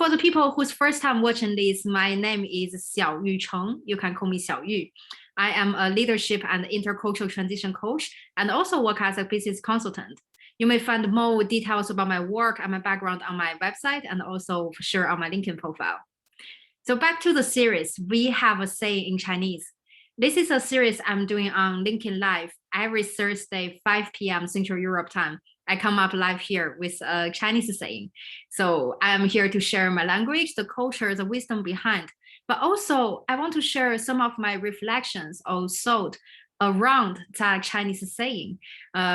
For the people who's first time watching this, my name is XIAO-YU Cheng. You can call me XIAO-YU. I am a leadership and intercultural transition coach and also work as a business consultant. You may find more details about my work and my background on my website and also for sure on my LinkedIn profile. So back to the series, we have a saying in Chinese. This is a series I'm doing on LinkedIn Live every Thursday, 5 p.m. Central Europe time. I come up live here with a Chinese saying. So I'm here to share my language, the culture, the wisdom behind. But also, I want to share some of my reflections or thought around that Chinese saying,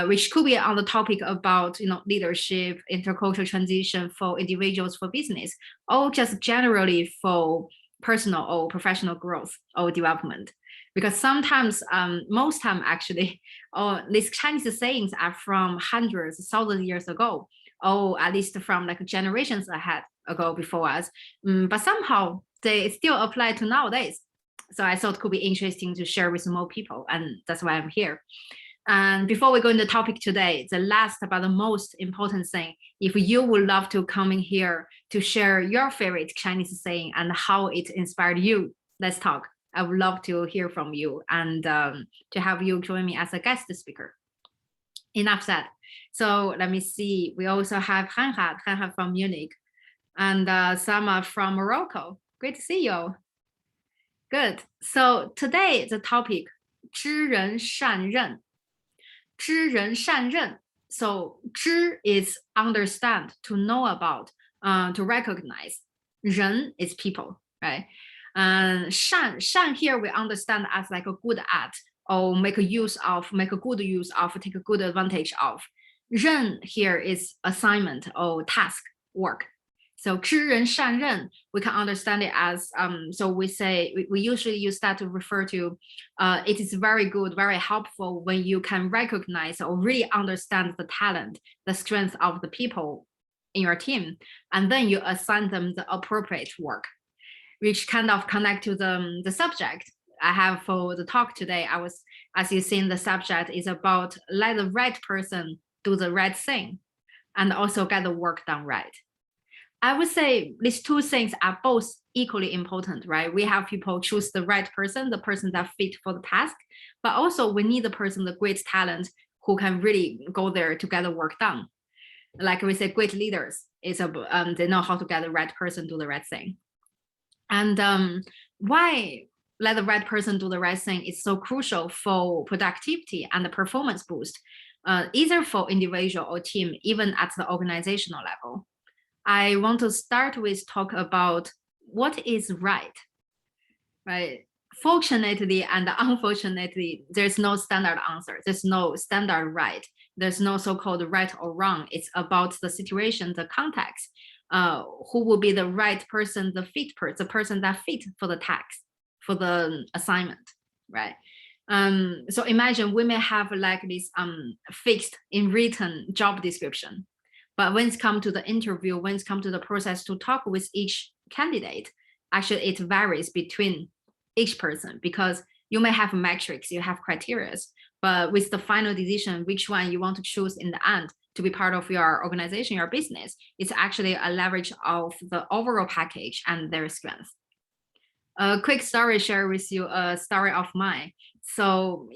which could be on the topic about leadership, intercultural transition for individuals, for business, or just generally for personal or professional growth or development. Because sometimes, most time actually, these Chinese sayings are from hundreds, thousands of years ago, or at least from like generations ago before us. But somehow they still apply to nowadays. So I thought it could be interesting to share with more people, and that's why I'm here. And before we go into the topic today, the last but the most important thing, if you would love to come in here to share your favorite Chinese saying and how it inspired you, let's talk. I would love to hear from you and to have you join me as a guest speaker. Enough said. So let me see. We also have Hanha from Munich, and Sama from Morocco. Great to see you. Good. So today the topic, 知人善任. 知人善任. So 知 is understand, to know about, to recognize. 人 is people, right? 善 here we understand as like a good at, or make a good use of, take a good advantage of. 任 here is assignment or task, work. So 知人善任, we can understand it as, so we usually use that to refer to, it is very good, very helpful when you can recognize or really understand the talent, the strength of the people in your team, and then you assign them the appropriate work, which kind of connect to the subject I have for the talk today. As you seen, the subject is about let the right person do the right thing and also get the work done right. I would say these two things are both equally important, right? We have people choose the right person, the person that fit for the task, but also we need the person, the great talent who can really go there to get the work done. Like we say, great leaders is they know how to get the right person do the right thing. And why let the right person do the right thing is so crucial for productivity and the performance boost, either for individual or team, even at the organizational level. I want to start with talk about what is right, right? Fortunately and unfortunately, there's no standard answer. There's no standard right. There's no so-called right or wrong. It's about the situation, the context. Who will be the right person, the person that fit for the task, for the assignment, right? So imagine we may have like this fixed in written job description, but when it's come to the interview, when it's come to the process to talk with each candidate, actually it varies between each person because you may have metrics, you have criteria, but with the final decision, which one you want to choose in the end to be part of your organization, your business, it's actually a leverage of the overall package and their strength. A quick story share with you, a story of mine. So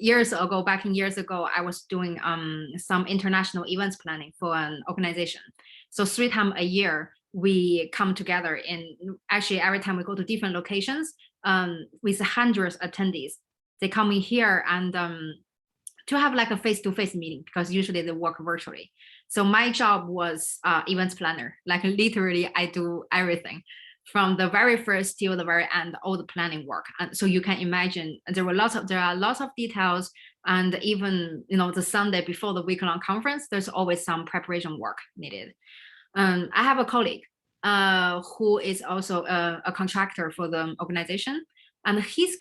back in years ago, I was doing some international events planning for an organization. So 3 times a year, we come together, and actually every time we go to different locations with hundreds of attendees. They come in here and to have like a face-to-face meeting because usually they work virtually. So my job was events planner, like literally I do everything from the very first till the very end, all the planning work. And so you can imagine there are lots of details, and even the Sunday before the week-long conference, there's always some preparation work needed. I have a colleague who is also a contractor for the organization, and his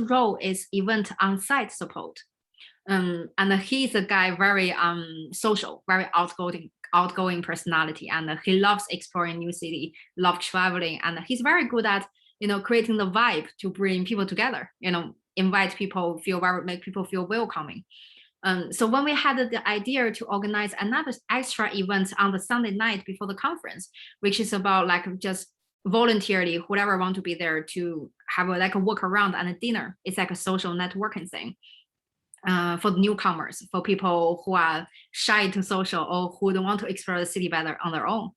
role is event on-site support. And he's a guy very social, very outgoing personality, and he loves exploring new city, loves traveling, and he's very good at creating the vibe to bring people together, invite people, make people feel welcoming. So when we had the idea to organize another extra event on the Sunday night before the conference, which is about like just voluntarily, whoever want to be there to have like a walk around and a dinner. It's like a social networking thing. For newcomers, for people who are shy to social or who don't want to explore the city better on their own.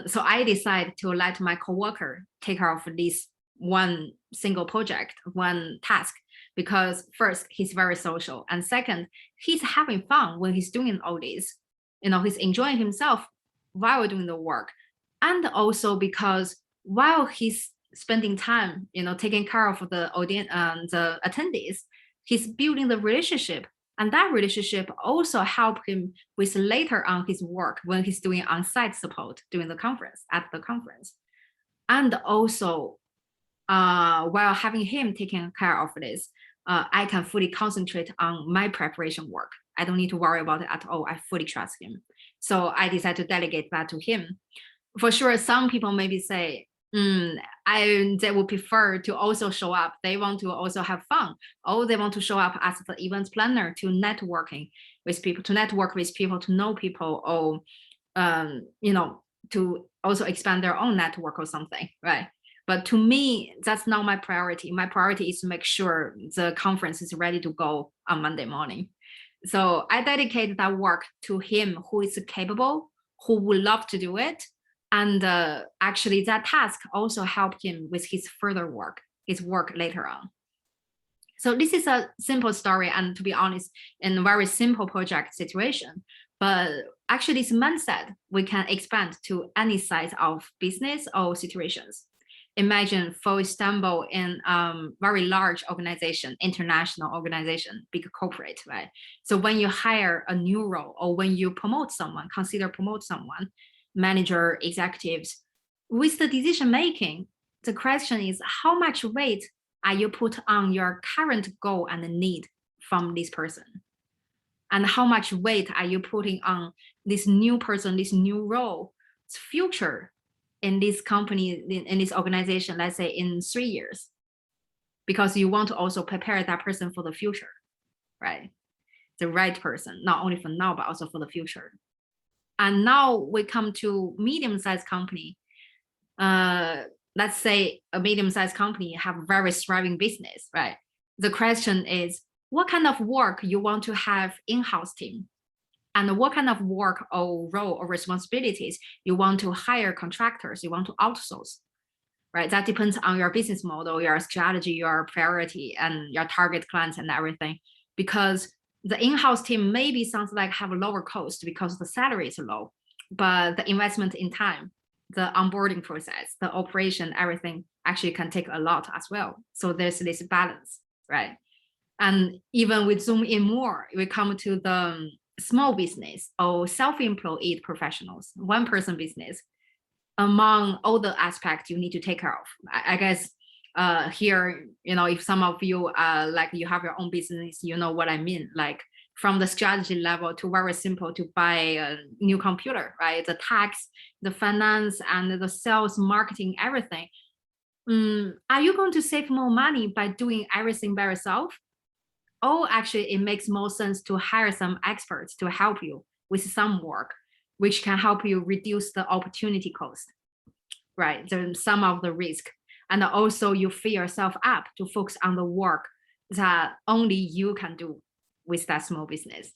So I decided to let my coworker take care of this one single project, one task, because first, he's very social. And second, he's having fun when he's doing all this. He's enjoying himself while doing the work. And also because while he's spending time, taking care of the audience, the attendees, he's building the relationship, and that relationship also help him with later on his work when he's doing on-site support during the conference, at the conference. And also, while having him taking care of this, I can fully concentrate on my preparation work. I don't need to worry about it at all. I fully trust him. So I decided to delegate that to him. For sure, some people maybe say, they would prefer to also show up. They want to also have fun, or they want to show up as the event planner to networking with people, to network with people, to know people, or to also expand their own network or something, right? But to me, that's not my priority. My priority is to make sure the conference is ready to go on Monday morning. So I dedicate that work to him who is capable, who would love to do it. And actually that task also helped him with his further work, his work later on. So this is a simple story, and to be honest, in a very simple project situation. But actually this mindset, we can expand to any size of business or situations. Imagine, for example, in very large organization, international organization, big corporate, right? So when you hire a new role, or when you promote someone, consider promote someone, manager, executives, with the decision making, the question is, how much weight are you put on your current goal and need from this person? And how much weight are you putting on this new person, this new role's future in this company, in this organization, let's say in 3 years? Because you want to also prepare that person for the future, right? The right person, not only for now, but also for the future. And now we come to medium-sized company. Let's say a medium-sized company have a very thriving business, right? The question is, what kind of work you want to have in-house team? And what kind of work or role or responsibilities you want to hire contractors, you want to outsource, right? That depends on your business model, your strategy, your priority, and your target clients and everything. Because the in-house team maybe sounds like have a lower cost because the salary is low, but the investment in time, the onboarding process, the operation, everything actually can take a lot as well. So there's this balance, right? And even we zoom in more, we come to the small business or self-employed professionals, one-person business. Among all the aspects you need to take care of, I guess here, if some of you like you have your own business, you know what I mean, like from the strategy level to very simple to buy a new computer, right? The tax, the finance, and the sales, marketing, everything. Are you going to save more money by doing everything by yourself? Or actually, it makes more sense to hire some experts to help you with some work, which can help you reduce the opportunity cost, right? Some of the risk. And also you free yourself up to focus on the work that only you can do with that small business,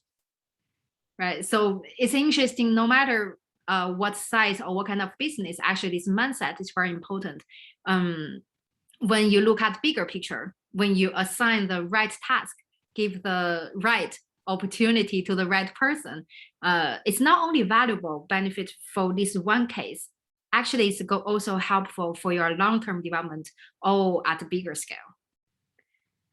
right? So it's interesting, no matter what size or what kind of business, actually this mindset is very important. When you look at bigger picture, when you assign the right task, give the right opportunity to the right person, it's not only valuable benefit for this one case, actually it's also helpful for your long-term development or at a bigger scale.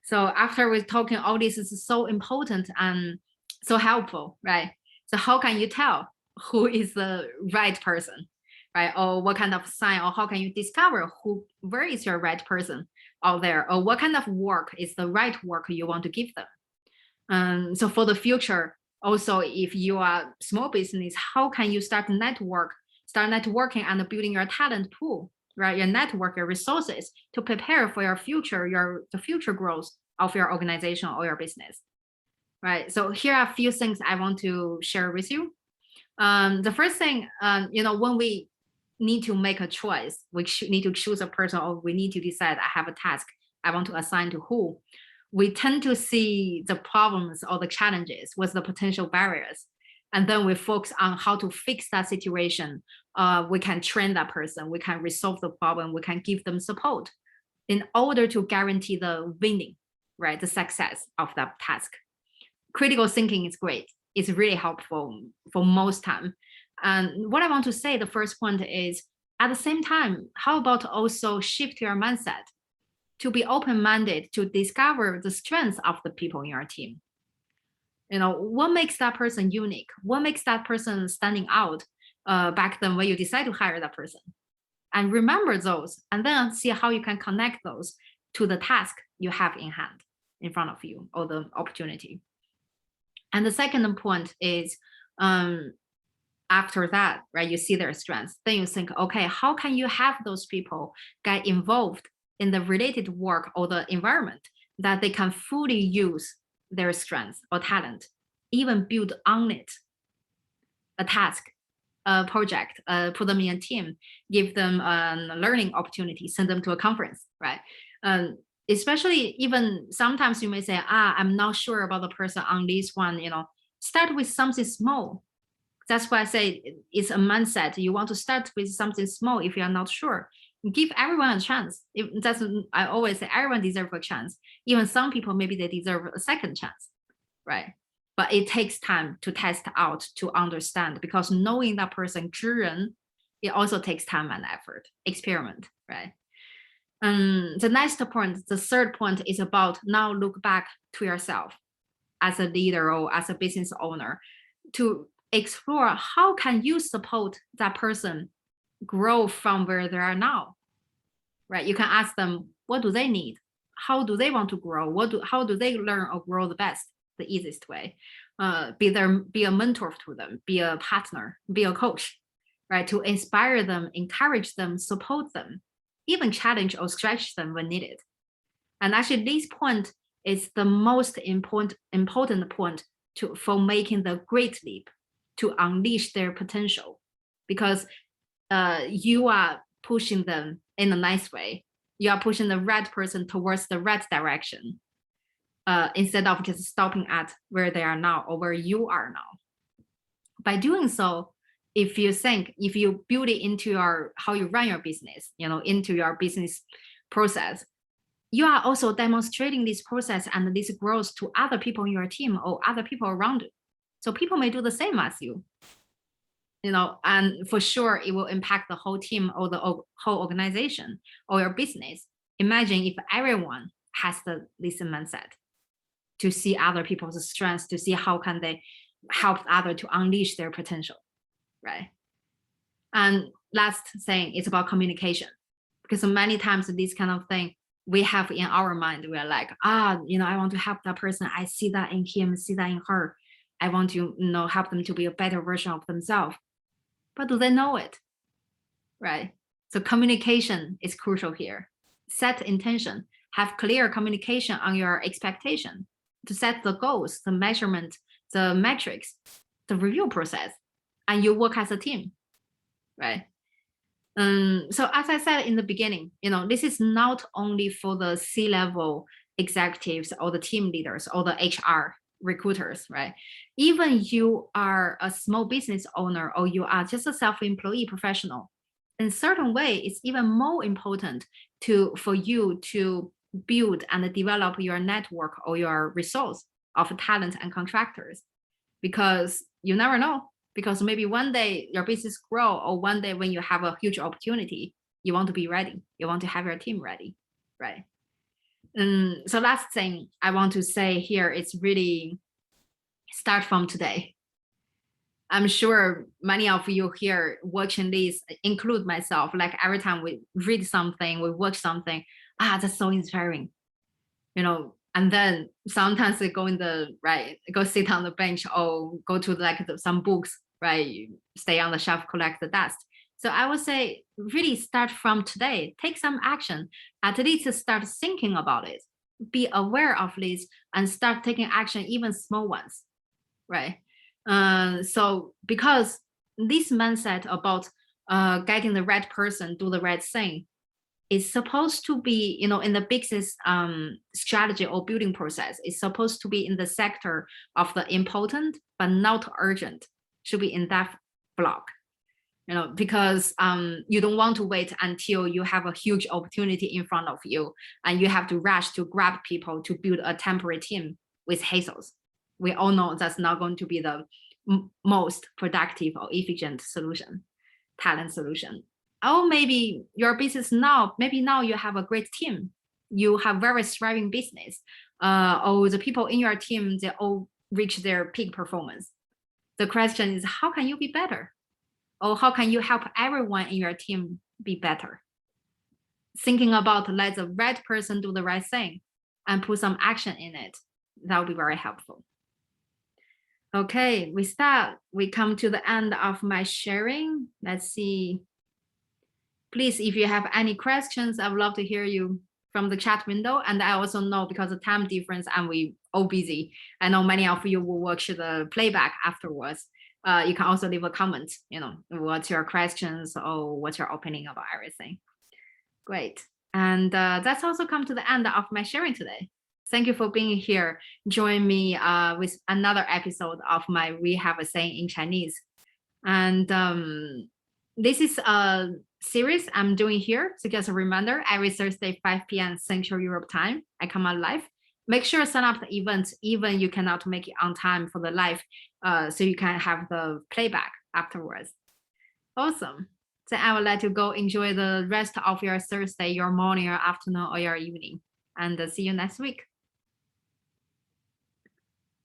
So after we're talking, all this is so important and so helpful, right? So how can you tell who is the right person, right? Or what kind of sign, or how can you discover where is your right person out there, or what kind of work is the right work you want to give them? So for the future, also, if you are small business, how can you start networking and building your talent pool, right? Your network, your resources to prepare for your future, the future growth of your organization or your business, right? So here are a few things I want to share with you. The first thing, when we need to make a choice. We need to choose a person, or we need to decide, I have a task I want to assign to who. We tend to see the problems or the challenges, what's the potential barriers, and then we focus on how to fix that situation. We can train that person, we can resolve the problem, we can give them support in order to guarantee the winning, right? The success of that task. Critical thinking is great. It's really helpful for most time. And what I want to say, the first point is, at the same time, how about also shift your mindset to be open-minded, to discover the strengths of the people in your team. What makes that person unique? What makes that person standing out back then when you decide to hire that person? And remember those, and then see how you can connect those to the task you have in hand, in front of you, or the opportunity. And the second point is, after that, right, you see their strengths, then you think, okay, how can you have those people get involved in the related work or the environment that they can fully use their strengths or talent, even build on it, a task, a project, put them in a team, give them a learning opportunity, send them to a conference, right? Especially even sometimes you may say, I'm not sure about the person on this one, start with something small. That's why I say it's a mindset. You want to start with something small if you're not sure. Give everyone a chance. I always say everyone deserves a chance. Even some people, maybe they deserve a second chance, right? But it takes time to test out, to understand, because knowing that person, 知人, it also takes time and effort, experiment, right? The next point, the third point, is about now look back to yourself as a leader or as a business owner to explore how can you support that person grow from where they are now, right? You can ask them, what do they need? How do they want to grow? How do they learn or grow the best, the easiest way? Be a mentor to them, be a partner, be a coach, right? To inspire them, encourage them, support them, even challenge or stretch them when needed. And actually this point is the most important point for making the great leap, to unleash their potential, because you are pushing them in a nice way. You are pushing the right person towards the right direction, instead of just stopping at where they are now or where you are now. By doing so, if you build it into how you run your business, into your business process, you are also demonstrating this process and this growth to other people in your team or other people around you. So people may do the same as you, and for sure it will impact the whole team or the whole organization or your business. Imagine if everyone has this mindset to see other people's strengths, to see how can they help others to unleash their potential, right? And last thing is about communication, because many times this kind of thing we have in our mind, we're like, I want to help that person. I see that in him, see that in her. I want to help them to be a better version of themselves. But do they know it? Right? So communication is crucial here. Set intention, have clear communication on your expectation, to set the goals, the measurement, the metrics, the review process, and you work as a team, right? So as I said in the beginning, this is not only for the C-level executives or the team leaders or the HR recruiters, right? Even you are a small business owner or you are just a self-employed professional, in a certain way, it's even more important for you to build and develop your network or your resource of talent and contractors, because you never know. Because maybe one day your business grow, or one day when you have a huge opportunity, you want to be ready. You want to have your team ready, right? So last thing I want to say here is really start from today. I'm sure many of you here watching this, include myself, like every time we read something, we watch something, that's so inspiring, and then sometimes they go go sit on the bench or go to some books, right? Stay on the shelf, collect the dust. So I would say really start from today, take some action, at least start thinking about it, be aware of this and start taking action, even small ones, right? So because this mindset about getting the right person, do the right thing. It's supposed to be, in the business strategy or building process, it's supposed to be in the sector of the important but not urgent, should be in that block. Because you don't want to wait until you have a huge opportunity in front of you and you have to rush to grab people to build a temporary team with hassles. We all know that's not going to be the most productive or efficient solution, talent solution. Oh, maybe your business now, maybe now you have a great team. You have very thriving business. Or the people in your team, they all reach their peak performance. The question is, how can you be better? Or how can you help everyone in your team be better? Thinking about let the right person do the right thing and put some action in it, that would be very helpful. Okay, with that, we come to the end of my sharing. Let's see. Please, if you have any questions, I would love to hear you from the chat window. And I also know because of time difference and we all busy, I know many of you will watch the playback afterwards. You can also leave a comment, what's your questions or what's your opinion about everything. Great. And that's also come to the end of my sharing today. Thank you for being here. Join me with another episode of my We Have a Saying in Chinese. And this is a series I'm doing here. So just a reminder, every Thursday, 5 p.m. Central Europe time, I come out live. Make sure to sign up the event, even you cannot make it on time for the live, so you can have the playback afterwards. Awesome. So I will let you go enjoy the rest of your Thursday, your morning, your afternoon, or your evening. And see you next week.